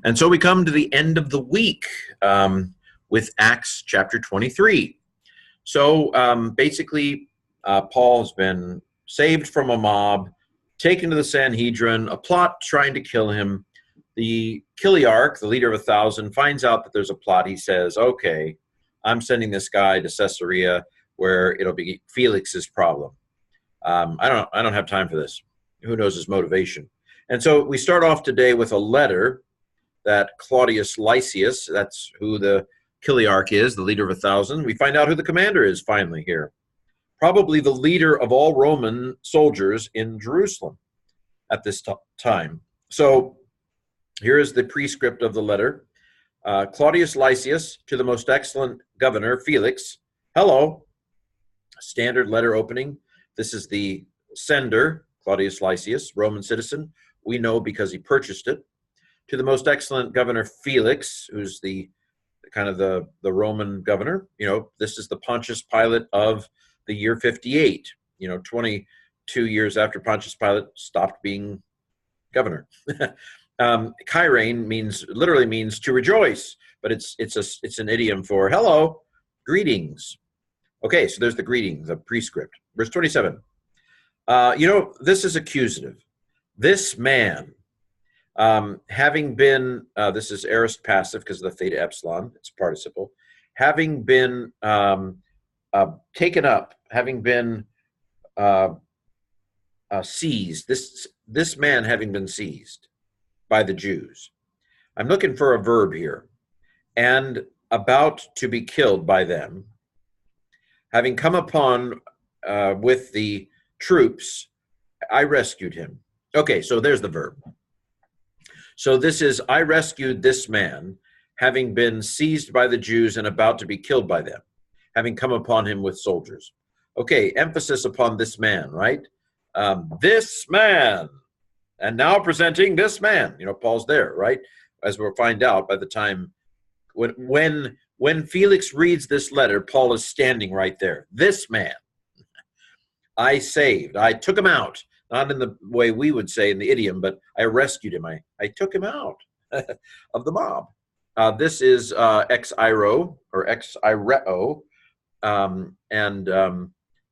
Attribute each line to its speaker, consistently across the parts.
Speaker 1: And so we come to the end of the week with Acts chapter 23. So basically, Paul has been saved from a mob, taken to the Sanhedrin, a plot trying to kill him. The Chiliarch, the leader of 1,000, finds out that there's a plot. He says, okay, I'm sending this guy to Caesarea where it'll be Felix's problem. I don't have time for this. Who knows his motivation? And so we start off today with a letter that Claudius Lysias, that's who the Chiliarch is, the leader of 1,000. We find out who the commander is finally here. Probably the leader of all Roman soldiers in Jerusalem at this time. So here is the prescript of the letter. Claudius Lysias, to the most excellent governor, Felix. Hello. Standard letter opening. This is the sender, Claudius Lysias, Roman citizen. We know because he purchased it. To the most excellent governor, Felix, who's the Roman governor. You know, this is the Pontius Pilate of the year 58. 22 years after Pontius Pilate stopped being governor. Kairein literally means to rejoice, but it's an idiom for hello, greetings. Okay, so there's the greeting, the prescript. Verse 27. This is accusative. This man, having been, this is aorist passive because of the theta epsilon, it's participle, having been taken up, having been seized, this man having been seized by the Jews. I'm looking for a verb here. And about to be killed by them, having come upon with the troops, I rescued him. Okay, so there's the verb. So this is, I rescued this man, having been seized by the Jews and about to be killed by them, having come upon him with soldiers. Okay, emphasis upon this man, right? This man. And now presenting this man. Paul's there, right? As we'll find out by the time, when Felix reads this letter, Paul is standing right there. This man. I saved. I took him out. Not in the way we would say in the idiom, but I rescued him. I took him out of the mob. This is ex iro or ex ireo.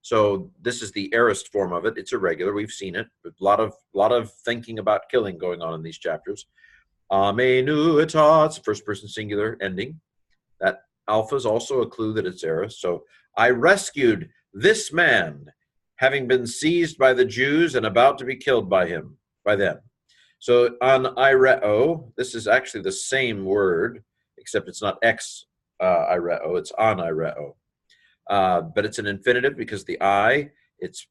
Speaker 1: So this is the aorist form of it. It's irregular. We've seen it. A lot of thinking about killing going on in these chapters. Amenu eta, it's first person singular ending. That alpha is also a clue that it's aorist. So I rescued this man, having been seized by the Jews and about to be killed by them. So on ireo, this is actually the same word, except it's not ex ireo, it's on ireo. But it's an infinitive because the I, it's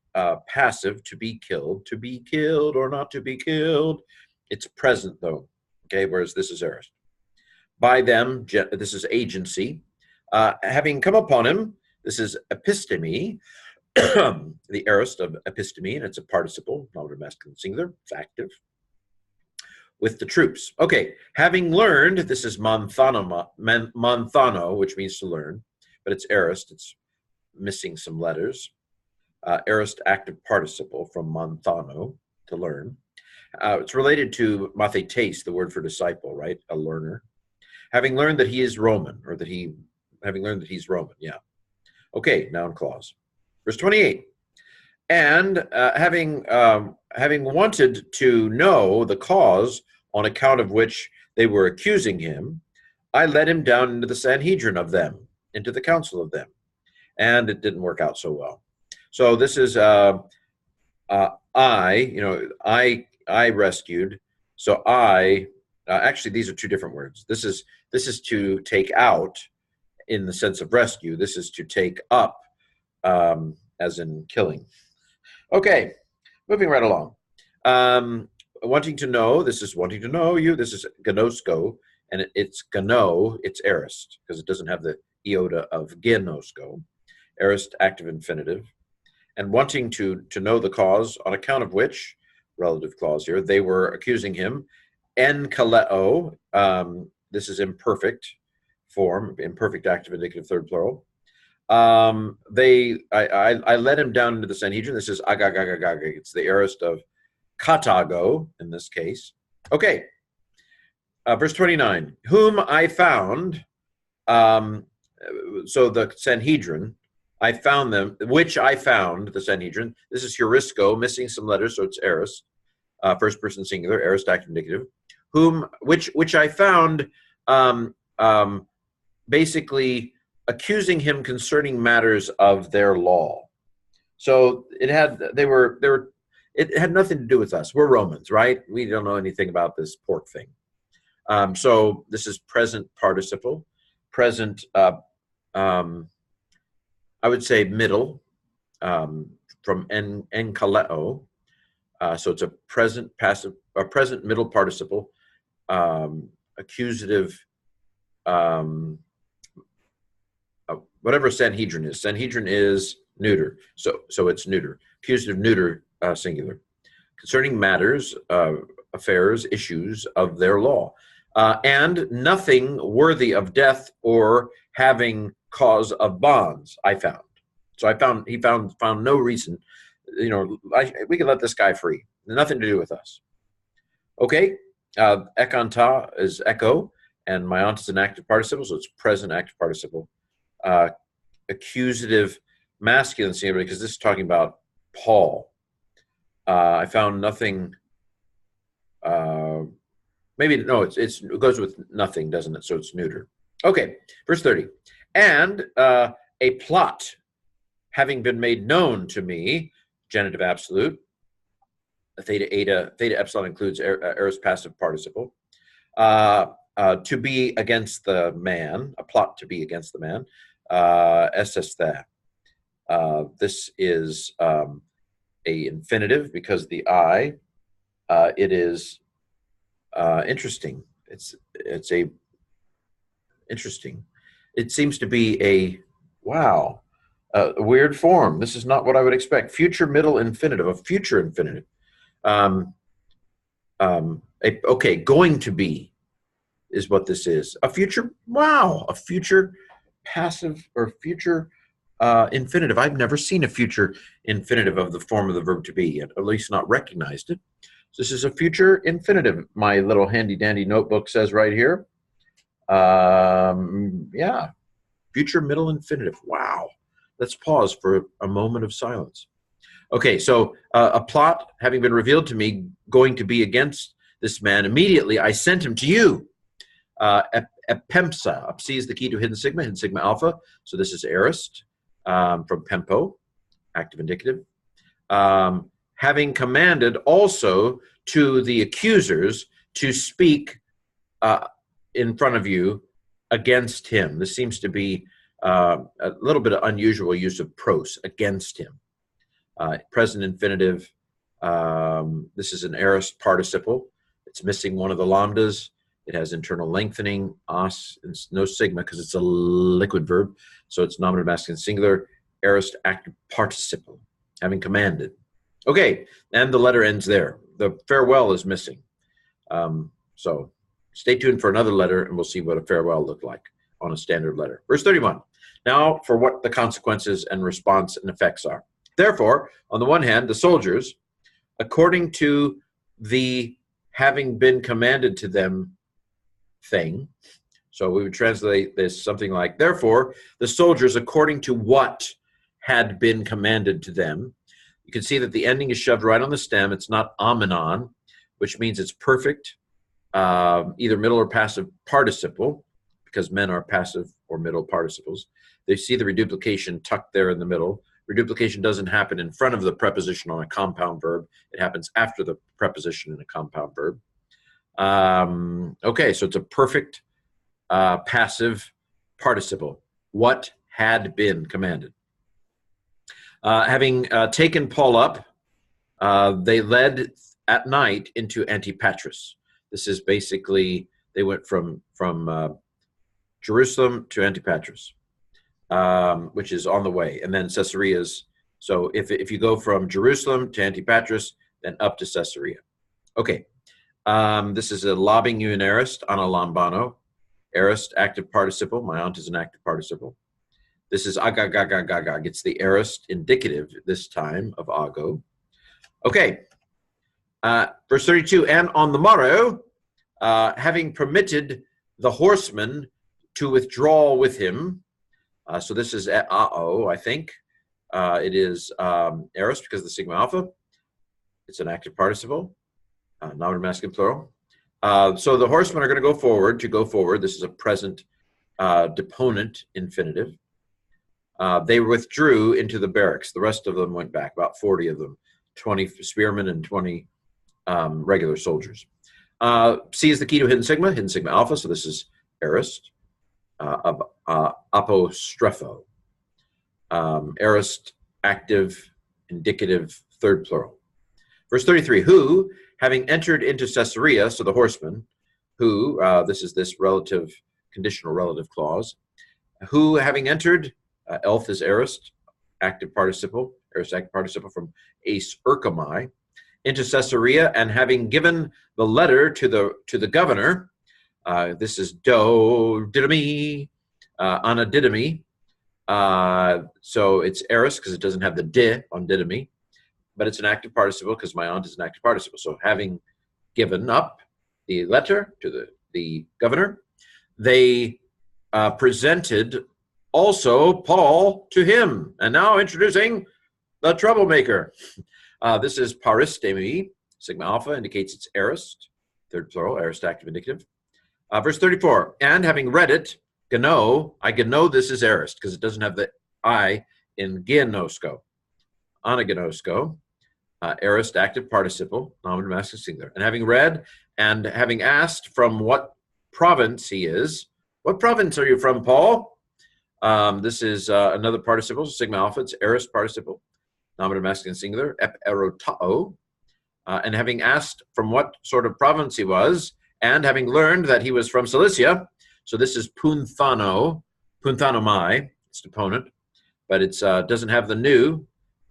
Speaker 1: passive, to be killed or not to be killed. It's present though, okay, whereas this is aorist. By them, this is agency. Having come upon him, this is episteme, the aorist of episteme, and it's a participle, nominative masculine singular, it's active, with the troops. Okay, having learned, this is manthano, which means to learn, but it's aorist, it's missing some letters. Aorist active participle from manthano, to learn. It's related to mathetes, the word for disciple, right? A learner. Having learned that he is Roman, or having learned that he's Roman, yeah. Okay, noun clause. Verse 28. And having wanted to know the cause on account of which they were accusing him, I led him down into the Sanhedrin of them, into the council of them. And it didn't work out so well. So this is I rescued. So actually these are two different words. This is to take out in the sense of rescue. This is to take up as in killing. Okay, moving right along. Wanting to know, this is wanting to know you. This is gnosko, and it's gno, it's aorist, because it doesn't have the iota of genosko. Aorist active infinitive. And wanting to know the cause, on account of which, relative clause here, they were accusing him. En kaleo, this is imperfect form, imperfect active indicative third plural. I led him down into the Sanhedrin. This is agagagagag. It's the aorist of katago in this case. Okay. Verse 29, whom I found, so the Sanhedrin, I found them, which I found, the Sanhedrin. This is heurisko, missing some letters, so it's aorist, first person singular, aorist active indicative. Which I found, basically accusing him concerning matters of their law. So it had nothing to do with us. We're Romans, right? We don't know anything about this pork thing. So this is present participle, present. I would say middle, from enkaleo. So it's a present passive, a present middle participle, accusative. Whatever Sanhedrin is. Sanhedrin is neuter, so it's neuter. Accusative neuter, singular. Concerning matters, affairs, issues of their law, and nothing worthy of death or having cause of bonds. I found. So he found no reason. We can let this guy free. Nothing to do with us. Okay. Ekanta is echo, and myont is an active participle, so it's present active participle. Accusative masculine singular, because this is talking about Paul. I found nothing. Maybe no, it goes with nothing, doesn't it? So it's neuter. Okay, verse 30. And a plot having been made known to me, genitive absolute. Theta epsilon includes aorist passive participle. To be against the man, a plot to be against the man. Esesthe. This is a infinitive because the I. It is interesting. It's a interesting. It seems to be a weird form. This is not what I would expect. Future middle infinitive, a future infinitive. Okay, going to be is what this is. A future, a future passive or future infinitive. I've never seen a future infinitive of the form of the verb to be yet, at least not recognized it. So this is a future infinitive. My little handy dandy notebook says right here. Yeah, future middle infinitive. Wow. Let's pause for a moment of silence. Okay, so a plot having been revealed to me, going to be against this man, immediately I sent him to you. Epempsa. Psi is the key to hidden sigma alpha. So this is aorist, from pempo, active indicative. Having commanded also to the accusers to speak in front of you against him. This seems to be a little bit of unusual use of pros, against him. Present infinitive. This is an aorist participle. It's missing one of the lambdas. It has internal lengthening, os, and no sigma because it's a liquid verb. So it's nominative masculine singular, aorist active participle, having commanded. Okay, and the letter ends there. The farewell is missing. So stay tuned for another letter, and we'll see what a farewell looked like on a standard letter. Verse 31. Now for what the consequences and response and effects are. Therefore, on the one hand, the soldiers, according to the having been commanded to them thing, so we would translate this something like, therefore, the soldiers, according to what had been commanded to them. You can see that the ending is shoved right on the stem. It's not amenon, which means it's perfect, either middle or passive participle, because men are passive or middle participles. They see the reduplication tucked there in the middle. Reduplication doesn't happen in front of the preposition on a compound verb. It happens after the preposition in a compound verb. Okay, so it's a perfect passive participle. What had been commanded. Having taken Paul up, they led at night into Antipatris. This is basically, they went from Jerusalem to Antipatris, which is on the way, and then Caesarea's. So if you go from Jerusalem to Antipatris, then up to Caesarea. Okay, this is a lobbing you an aorist on a lambano. Aorist, active participle. Myont is an active participle. This is agagagagagag. It's the aorist indicative this time of ago. Okay, verse 32. And on the morrow, having permitted the horsemen to withdraw with him. So this is ao, I think. It is aorist because of the sigma alpha. It's an active participle, nominative masculine plural. So the horsemen are going to go forward. To go forward, this is a present deponent infinitive. They withdrew into the barracks. The rest of them went back, about 40 of them, 20 spearmen and 20 regular soldiers. C is the key to hidden sigma alpha. So this is aorist of apostrepho. Aorist, active, indicative, third plural. Verse 33, who, having entered into Caesarea, so the horsemen, who, this is this relative, conditional relative clause, who, having entered, elf is aorist, active participle, aorist active participle from ace erchomai, into Caesarea, and having given the letter to the governor, this is do didomi, anadidomi, so it's aorist because it doesn't have the di on didomi, but it's an active participle because my aunt is an active participle. So having given up the letter to the governor, they presented also Paul to him. And now introducing the troublemaker. This is paristemi, sigma alpha indicates it's aorist, third plural, aorist active indicative. Verse 34, and having read it, I geno this is aorist because it doesn't have the I in genosko. Anagenosko, aorist active participle, nominative masculine singular. And having read and having asked from what province he is. What province are you from, Paul? This is another participle, sigma alpha, it's aorist participle, nominative masculine singular, eperotao. And having asked from what sort of province he was, and having learned that he was from Cilicia, so this is punthano, punthanomai, its deponent, but it doesn't have the new,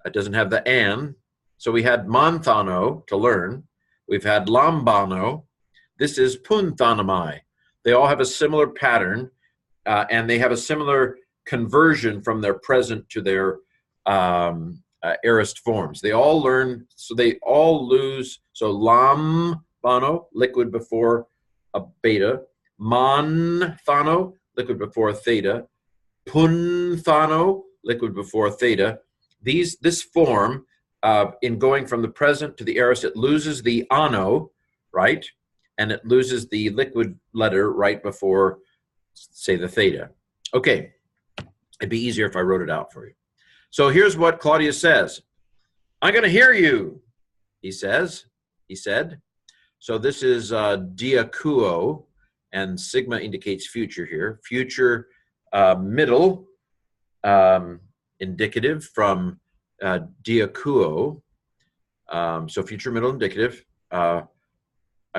Speaker 1: it doesn't have the an. So we had monthano to learn. We've had lambano. This is punthanomai. They all have a similar pattern, and they have a similar conversion from their present to their aorist forms. They all learn, so they all lose. So lambano, liquid before a beta. Monthano, liquid before a theta. Punthano, liquid before a theta. This form, in going from the present to the aorist, it loses the ano, right? And it loses the liquid letter right before, say, the theta. Okay, it'd be easier if I wrote it out for you. So here's what Claudius says. I'm going to hear you, he said. So this is diakuo, and sigma indicates future here. Future middle indicative from diakuo. So future middle indicative. I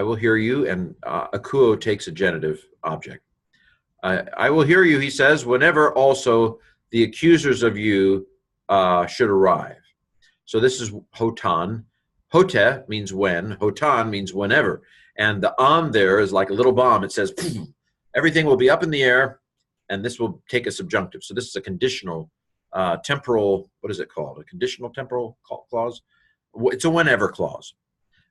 Speaker 1: will hear you, and akuo takes a genitive object. I will hear you, he says, whenever also the accusers of you should arrive. So this is hotan. Hote means when. Hotan means whenever. And the on there is like a little bomb. It says, everything will be up in the air, and this will take a subjunctive. So this is a conditional temporal, what is it called? A conditional temporal clause? It's a whenever clause.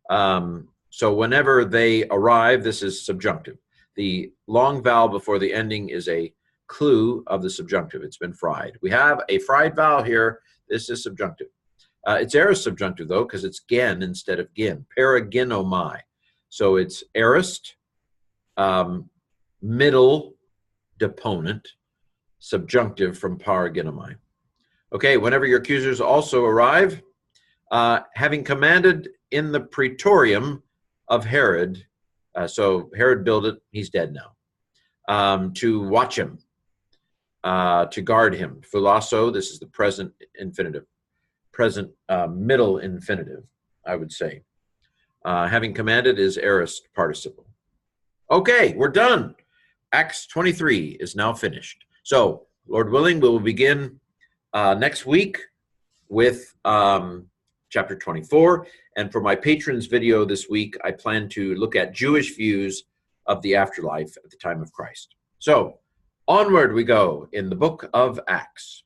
Speaker 1: So whenever they arrive, this is subjunctive. The long vowel before the ending is a clue of the subjunctive. It's been fried. We have a fried vowel here. This is subjunctive. It's aorist subjunctive, though, because it's gen instead of gin. Paragenomai. So it's aorist, middle deponent, subjunctive from paragenomai. Okay, whenever your accusers also arrive, having commanded in the praetorium of Herod, so Herod built it, he's dead now, to watch him, to guard him. Phulasso, this is the present infinitive, present middle infinitive, I would say. Having commanded is aorist participle. Okay, we're done. Acts 23 is now finished. So, Lord willing, we will begin next week with chapter 24. And for my patrons video this week, I plan to look at Jewish views of the afterlife at the time of Christ. So, onward we go in the book of Acts.